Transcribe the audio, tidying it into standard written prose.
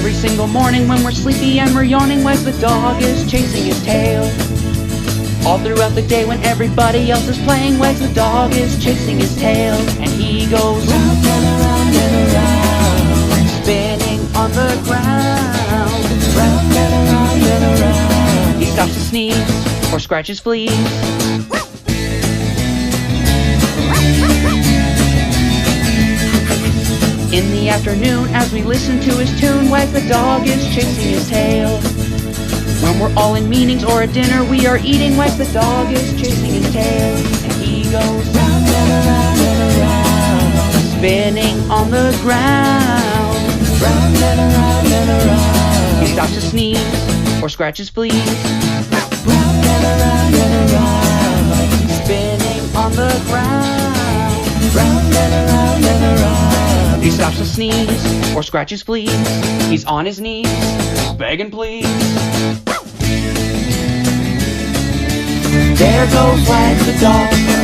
Every single morning when we're sleepy and we're yawning, Wes the dog is chasing his tail. All throughout the day when everybody else is playing, Wes the dog is chasing his tail. And he goes round and around and around, spinning on the ground. Round and around and around. He stops to sneeze or scratch his fleas. In the afternoon, as we listen to his tune, Wag the dog is chasing his tail. When we're all in meetings or at dinner we are eating, Wag the dog is chasing his tail. And he goes round and around and around, spinning on the ground. Round and around and around. He stops to sneeze or scratch his fleas. Round and around and around, spinning on the ground. Round and around and around. He stops to sneeze or scratch his fleas. He's on his knees, begging please. There goes Wag the dog.